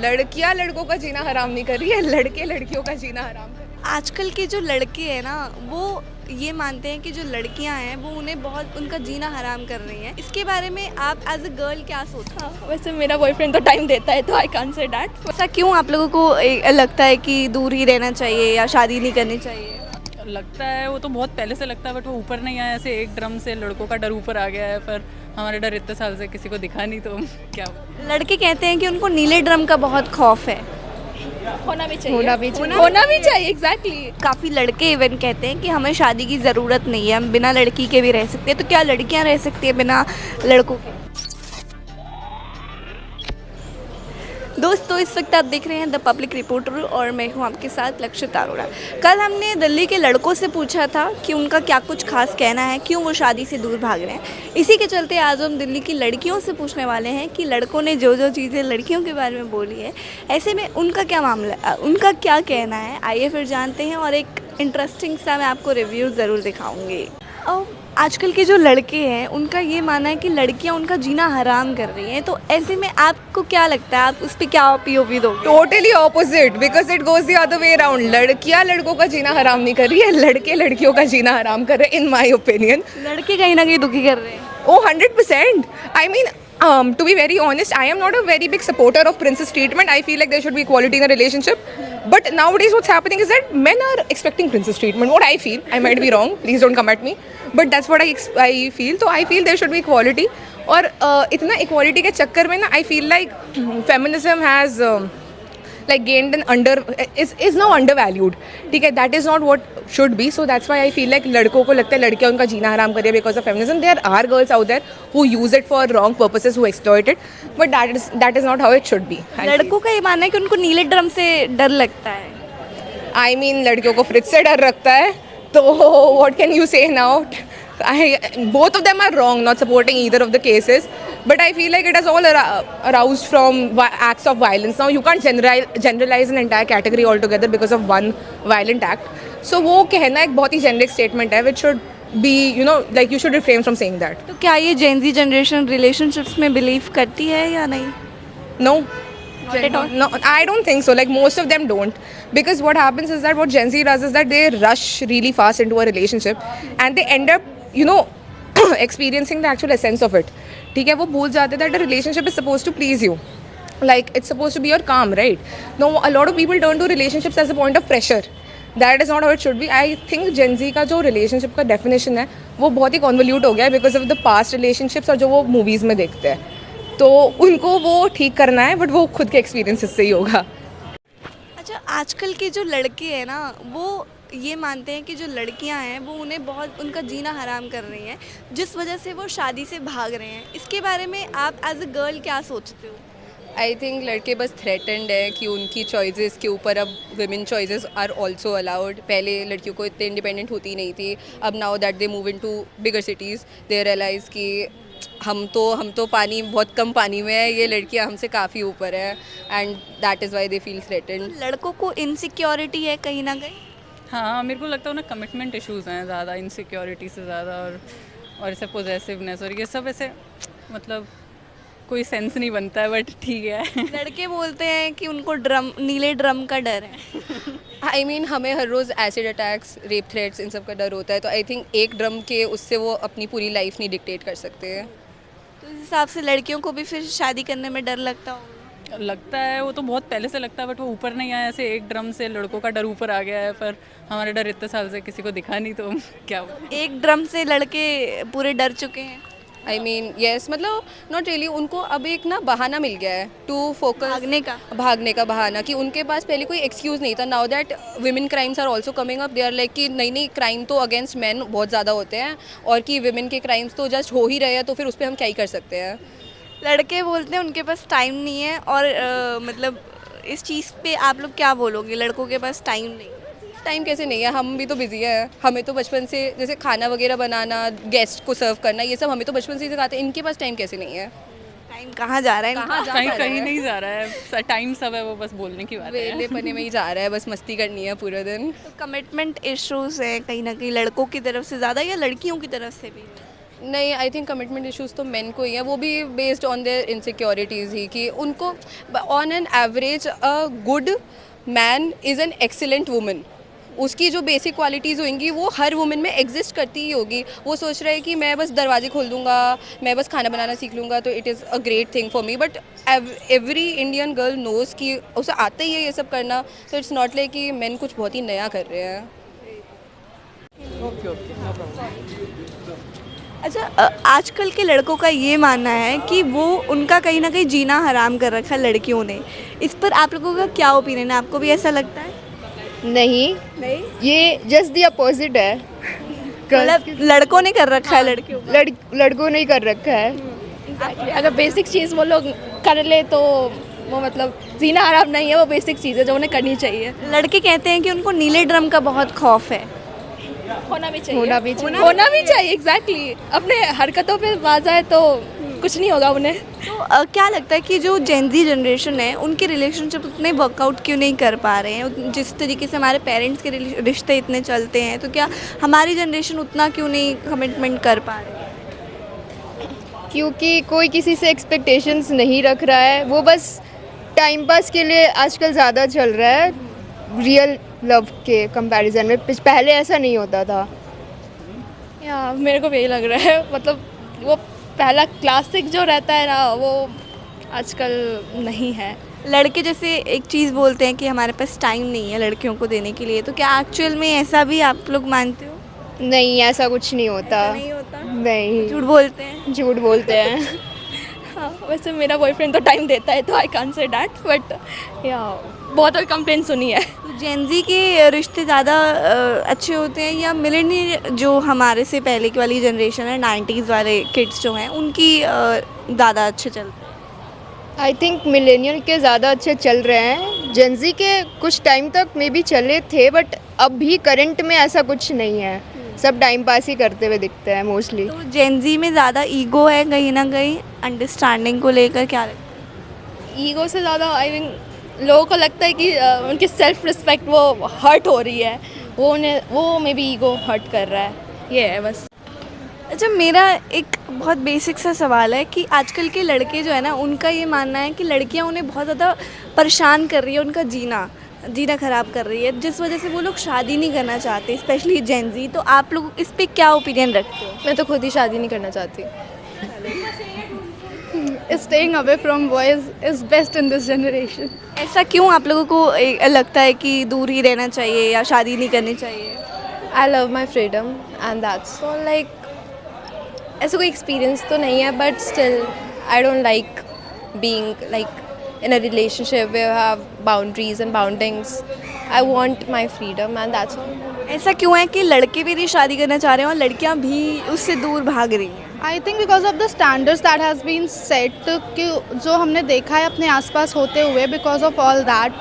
लड़कियां लड़कों का जीना हराम नहीं कर रही है, लड़के लड़कियों का जीना हराम कर रहे आजकल के जो लड़के हैं ना, वो ये मानते हैं कि जो लड़कियां हैं वो उन्हें बहुत उनका जीना हराम कर रही हैं। इसके बारे में आप एज अ गर्ल क्या सोचते हैं? वैसे मेरा बॉयफ्रेंड तो टाइम देता है, तो आई कांट से डैट। ऐसा क्यों आप लोगों को लगता है कि दूर ही रहना चाहिए या शादी नहीं करनी चाहिए? लगता है वो तो बहुत पहले से लगता है, बट वो ऊपर नहीं आया। ऐसे एक ड्रम से लड़कों का डर ऊपर आ गया है, पर हमारा डर इतने साल से किसी को दिखा नहीं, तो क्या लड़के कहते हैं कि उनको नीले ड्रम का बहुत खौफ है। होना भी चाहिए, होना भी चाहिए एग्जैक्टली। काफ़ी लड़के इवन कहते हैं कि हमें शादी की ज़रूरत नहीं है, हम बिना लड़की के भी रह सकते हैं। तो क्या लड़कियां रह सकती हैं बिना लड़कों के? दोस्तों, इस वक्त आप देख रहे हैं द पब्लिक रिपोर्टर और मैं हूं आपके साथ लक्षित अरोड़ा। कल हमने दिल्ली के लड़कों से पूछा था कि उनका क्या कुछ खास कहना है, क्यों वो शादी से दूर भाग रहे हैं। इसी के चलते आज हम दिल्ली की लड़कियों से पूछने वाले हैं कि लड़कों ने जो जो चीज़ें लड़कियों के बारे में बोली है, ऐसे में उनका क्या मामला, उनका क्या कहना है। आइए फिर जानते हैं और एक इंटरेस्टिंग सा मैं आपको रिव्यू ज़रूर दिखाऊँगी। और आजकल के जो लड़के हैं उनका ये मानना है कि लड़कियां उनका जीना हराम कर रही हैं। तो ऐसे में आपको क्या लगता है, आप उस पर क्या पीओवी दोगे? Totally opposite, because it goes the other way around. लड़कियां लड़कों का जीना हराम नहीं कर रही है, लड़के लड़कियों का जीना हराम कर रहे हैं, इन माई ओपिनियन। लड़के कहीं ना कहीं दुखी कर रहे हैं। Oh, 100%. I mean, to be very honest, I am not a very big supporter of princess treatment. I feel like there should be equality in a relationship. But nowadays, what's happening is that men are expecting princess treatment. What I feel, I might be wrong. Please don't come at me. But that's what I feel. So I feel there should be equality. और इतना equality के चक्कर में ना, I feel like feminism has like gained an is now undervalued. ठीक है, that is not what should be. So that's why I feel like लड़कों को लगता है लड़कियां उनका जीना हराम कर रही है because of feminism. There are girls out there who use it for wrong purposes, who exploit it, but that is not how it should be. लड़कों का ये मानना है कि उनको नीले ड्रम से डर लगता है। I mean, लड़कियों को फ्रिज से डर रखता है, तो what can you say now? Both of them are wrong, not supporting either of the cases. But I feel like it has all aroused from acts of violence. Now you can't generalize an entire category altogether because of one violent act. So वो कहना एक बहुत ही generic statement है, which should be, you know, like you should refrain from saying that. तो क्या ये जेन Z generation relationships में believe करती है या नहीं? No. No, I don't think so. Like most of them don't, because what happens is that what Gen Z does is that they rush really fast into a relationship and they end up, you know, experiencing the actual essence of it. ठीक है, वो भूल जाते that a relationship is supposed to please you. Like it's supposed to be your calm, right? No, a lot of people turn to relationships as a point of pressure. That is not how it should be. I think Gen Z का जो relationship का definition है वो बहुत ही convolute हो गया है because of the past relationships और जो वो movies में देखते हैं। तो उनको वो ठीक करना है, बट वो खुद के एक्सपीरियंसेस से ही होगा। अच्छा, आजकल के जो लड़के हैं ना, वो ये मानते हैं कि जो लड़कियां हैं वो उन्हें बहुत उनका जीना हराम कर रही हैं, जिस वजह से वो शादी से भाग रहे हैं। इसके बारे में आप एज अ गर्ल क्या सोचते हो? आई थिंक लड़के बस थ्रेटेंड है कि उनकी चॉइसेस के ऊपर अब women choices are also allowed. पहले लड़कियों को इतने इंडिपेंडेंट होती नहीं थी, अब now that they move into bigger cities they realise कि हम तो पानी बहुत कम पानी में है, ये लड़कियां हमसे काफ़ी ऊपर है, and that is why they feel threatened. लड़कों को इनसिक्योरिटी है कहीं ना कहीं। हाँ, मेरे को लगता है ना कमिटमेंट इश्यूज़ हैं ज़्यादा, इनसिक्योरिटी से ज़्यादा, और ऐसे पोजेसिवनेस और ये सब ऐसे, मतलब कोई सेंस नहीं बनता है, बट ठीक है। लड़के बोलते हैं कि उनको नीले ड्रम का डर है। आई मीन हमें हर रोज़ एसिड अटैक्स, रेप थ्रेट्स, इन सब का डर होता है, तो आई थिंक एक ड्रम के उससे वो अपनी पूरी लाइफ नहीं डिक्टेट कर सकते हैं। तो इस हिसाब से लड़कियों को भी फिर शादी करने में डर लगता होगा। लगता है वो तो बहुत पहले से लगता है, बट वो ऊपर नहीं आया। ऐसे एक ड्रम से लड़कों का डर ऊपर आ गया है, पर हमारा डर इतने साल से किसी को दिखा नहीं, तो क्या एक ड्रम से लड़के पूरे डर चुके हैं। आई मीन येस, मतलब नॉट रियली, उनको अब एक ना बहाना मिल गया है टू फोकस, भागने का बहाना, कि उनके पास पहले कोई एक्सक्यूज़ नहीं था। Now that women crimes are also coming up, they are like कि नहीं क्राइम तो अगेंस्ट मैन बहुत ज़्यादा होते हैं, और कि विमेन के क्राइम्स तो जस्ट हो ही रहे हैं, तो फिर उस पर हम क्या ही कर सकते हैं। लड़के बोलते हैं उनके पास टाइम नहीं है, और मतलब इस चीज़ पे आप लोग क्या बोलोगे? लड़कों के पास टाइम नहीं? टाइम कैसे नहीं है, हम भी तो बिजी हैं। हमें तो बचपन से जैसे खाना वगैरह बनाना, गेस्ट को सर्व करना, ये सब हमें तो बचपन से ही सिखाते हैं। इनके पास टाइम कैसे नहीं है? टाइम कहाँ जा रहा है? कहीं नहीं जा रहा है, टाइम सब है, वो बस बोलने की बात है। वेले पने में ही जा रहा है, बस मस्ती करनी है पूरे दिन। तो कमिटमेंट इश्यूज है कहीं ना कहीं लड़कों की तरफ से ज़्यादा या लड़कियों की तरफ से भी? नहीं, आई थिंक कमिटमेंट इश्यूज तो मेन को ही है, वो भी बेस्ड ऑन देयर इनसिक्योरिटीज़ ही, कि उनको on an average a good man is an excellent woman. उसकी जो बेसिक क्वालिटीज़ होंगी वो हर वुमन में एग्जिस्ट करती ही होगी। वो सोच रहा है कि मैं बस दरवाजे खोल दूंगा, मैं बस खाना बनाना सीख लूँगा, तो it is a great thing for me. But every Indian girl knows कि उसे आता ही है ये सब करना, सो इट्स नॉट लाइक कि मैन कुछ बहुत ही नया कर रहे हैं। अच्छा, आजकल के लड़कों का ये मानना है कि वो उनका कहीं ना कहीं जीना हराम कर रखा है लड़कियों ने। इस पर आप लोगों का क्या ओपिनियन है? आपको भी ऐसा लगता है? नहीं, ये जस्ट दी अपोजिट है। मतलब लड़कों ने कर रखा है लड़कियों को? लड़कों ने ही कर रखा है। अगर बेसिक चीज़ वो लोग कर ले तो वो मतलब जीना आराम नहीं है, वो बेसिक चीज़ है जो उन्हें करनी चाहिए। लड़के कहते हैं कि उनको नीले ड्रम का बहुत खौफ है। होना भी चाहिए एग्जैक्टली। अपने हरकतों पे बाज आए तो कुछ नहीं होगा उन्हें। तो क्या लगता है कि जो जेन ज़ी जनरेशन है उनके रिलेशनशिप उतने वर्कआउट क्यों नहीं कर पा रहे हैं? जिस तरीके से हमारे पेरेंट्स के रिश्ते इतने चलते हैं, तो क्या हमारी जनरेशन उतना क्यों नहीं कमिटमेंट कर पा रही है? क्योंकि कोई किसी से एक्सपेक्टेशंस नहीं रख रहा है, वो बस टाइम पास के लिए आजकल ज़्यादा चल रहा है रियल लव के कंपैरिजन में। पहले ऐसा नहीं होता था। या मेरे को भी यही लग रहा है, मतलब वो पहला क्लासिक जो रहता है ना वो आजकल नहीं है। लड़के जैसे एक चीज़ बोलते हैं कि हमारे पास टाइम नहीं है लड़कियों को देने के लिए, तो क्या एक्चुअल में ऐसा भी आप लोग मानते हो? नहीं, ऐसा कुछ नहीं होता। नहीं होता? नहीं, झूठ बोलते हैं? झूठ बोलते हैं। हाँ, वैसे मेरा बॉयफ्रेंड तो टाइम देता है तो I can't say that, but या बहुत और कंप्लेन सुनी है। तो जेन ज़ी के रिश्ते ज़्यादा अच्छे होते हैं या मिलेनियल जो हमारे से पहले की वाली जनरेशन है, 90s वाले किड्स जो हैं, उनकी ज़्यादा अच्छे चलते हैं? आई थिंक मिलेनियल के ज़्यादा अच्छे चल रहे हैं। जेनजी के कुछ टाइम तक मे बी चले थे, बट अब करंट में ऐसा कुछ नहीं है। सब टाइम पास ही करते हुए दिखते हैं मोस्टली। तो जेन ज़ी में ज़्यादा ईगो है कहीं ना कहीं, अंडरस्टैंडिंग को लेकर क्या लगता है? ईगो से ज़्यादा आई थिंक लोगों को लगता है कि उनकी सेल्फ रिस्पेक्ट वो हर्ट हो रही है, वो मे बी ईगो हर्ट कर रहा है, ये है बस। अच्छा, मेरा एक बहुत बेसिक सा सवाल है कि आजकल के लड़के जो है ना, उनका ये मानना है कि लड़कियां उन्हें बहुत ज़्यादा परेशान कर रही है, उनका जीना ख़राब कर रही है, जिस वजह से वो लोग शादी नहीं करना चाहते, स्पेशली जेन ज़ी। तो आप लोग इस पे क्या ओपिनियन रखते हो? मैं तो खुद ही शादी नहीं करना चाहती। Staying away from boys is best in this generation. ऐसा क्यों आप लोगों को लगता है कि दूर ही रहना चाहिए या शादी नहीं करनी चाहिए? I love my freedom and that's all. Like ऐसा कोई एक्सपीरियंस तो नहीं है, but still I don't like being like in a relationship where you have boundaries and boundings. I want my freedom and that's all. ऐसा क्यों है कि लड़के भी नहीं शादी करना चाह रहे हैं और लड़कियां भी उससे दूर भाग रही हैं? I think because of the standards that has been set, कि जो हमने देखा है अपने आसपास होते हुए, because of all that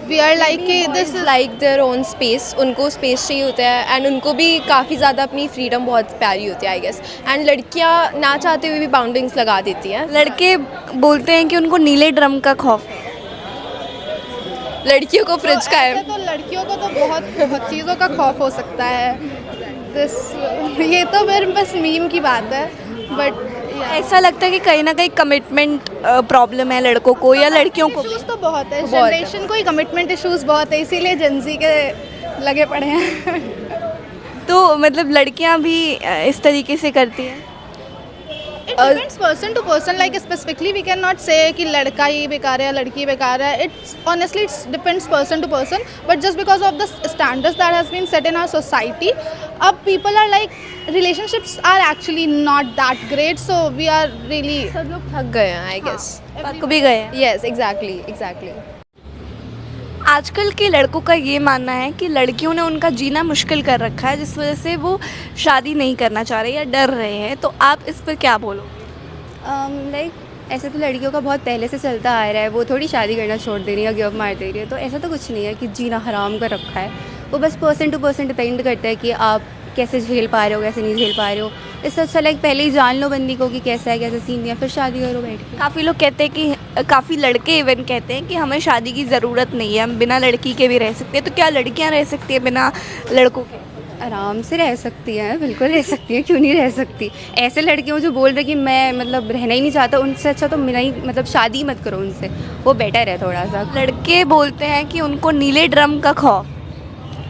we are like कि this is like their own space, उनको स्पेस चाहिए होता है एंड उनको भी काफ़ी ज़्यादा अपनी फ्रीडम बहुत प्यारी होती है आई गेस। एंड लड़कियां ना चाहते हुए भी बाउंडिंग्स लगा देती हैं। लड़के बोलते हैं कि उनको नीले ड्रम का खौफ है। लड़कियों को फ्रिज का है। तो लड़कियों को तो बहुत चीज़ों का खौफ हो सकता है। ये तो फिर बस मीम की बात है, बट ऐसा लगता है कि कहीं ना कहीं कमिटमेंट प्रॉब्लम है लड़कों को या लड़कियों को? इश्यूज तो बहुत है, जनरेशन को ही कमिटमेंट इश्यूज बहुत है, इसीलिए जेनजी के लगे पड़े हैं। तो मतलब लड़कियां भी इस तरीके से करती हैं? It depends person to person. Like specifically, we cannot say कि लड़का ही बेकार है या लड़की बेकार है. It's honestly it depends person to person. But just because of the standards that has been set in our society, अब people are like relationships are actually not that great. So we are really सब लोग थक गए हैं I guess. पक भी गए हैं। Yes exactly. आजकल के लड़कों का ये मानना है कि लड़कियों ने उनका जीना मुश्किल कर रखा है, जिस वजह से वो शादी नहीं करना चाह रहे या डर रहे हैं। तो आप इस पर क्या बोलोगे? लाइक ऐसे तो लड़कियों का बहुत पहले से चलता आ रहा है, वो थोड़ी शादी करना छोड़ दे रही है या गिव अप मार दे रही है। तो ऐसा तो कुछ नहीं है कि जीना हराम कर रखा है, वो बस पर्सन टू पर्सन डिपेंड करता है कि आप कैसे झेल पा रहे हो, कैसे नहीं झेल पा रहे हो। इससे अच्छा लाइक पहले ही जान लो बंदी को कि कैसा है, कैसा सीन है, फिर शादी करो बैठ के। काफ़ी लोग कहते हैं कि काफ़ी लड़के इवन कहते हैं कि हमें शादी की ज़रूरत नहीं है, हम बिना लड़की के भी रह सकते हैं। तो क्या लड़कियां रह सकती हैं बिना लड़कों के? आराम से रह सकती हैं, बिल्कुल रह सकती हैं, क्यों नहीं रह सकती। ऐसे लड़के हो जो बोल रहे कि मैं मतलब रहना ही नहीं चाहता, उनसे अच्छा तो मेरा ही मतलब शादी मत करो उनसे, वो बेटर है थोड़ा सा। लड़के बोलते हैं कि उनको नीले ड्रम का खौफ।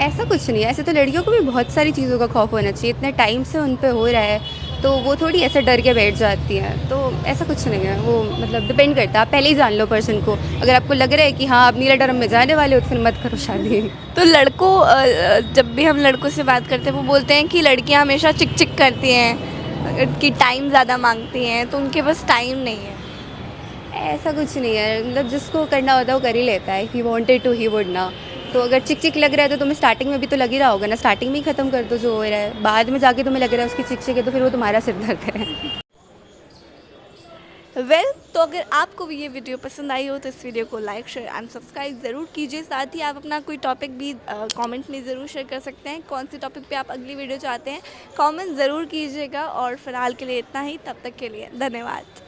ऐसा कुछ नहीं है, ऐसे तो लड़कियों को भी बहुत सारी चीज़ों का खौफ होना चाहिए, इतने टाइम से उन पे हो रहा है तो वो थोड़ी ऐसे डर के बैठ जाती हैं, तो ऐसा कुछ नहीं है। वो मतलब डिपेंड करता है, आप पहले ही जान लो पर्सन को। अगर आपको लग रहा है कि हाँ आप नीला ड्रम में जाने वाले हो तो फिर मत करो शादी। तो लड़कों जब भी हम लड़कों से बात करते हैं वो बोलते हैं कि लड़कियां हमेशा चिक चिक करती हैं, कि टाइम ज़्यादा मांगती हैं, तो उनके पास टाइम नहीं है। ऐसा कुछ नहीं है, मतलब जिसको करना होता है वो कर ही लेता है। If he wanted to he would ना। तो अगर चिक चिक लग रहा है तो तुम्हें स्टार्टिंग में भी तो लग ही रहा होगा ना, स्टार्टिंग में ही ख़त्म कर दो जो हो रहा है, बाद में जाके तुम्हें लग रहा है उसकी चिक चिक है तो फिर वो तुम्हारा सिर दर्द है। तो अगर आपको भी ये वीडियो पसंद आई हो तो इस वीडियो को लाइक शेयर एंड सब्सक्राइब ज़रूर कीजिए। साथ ही आप अपना कोई टॉपिक भी कमेंट में ज़रूर शेयर कर सकते हैं। कौन सी टॉपिक पे आप अगली वीडियो चाहते हैं कमेंट ज़रूर कीजिएगा। और फिलहाल के लिए इतना ही, तब तक के लिए धन्यवाद।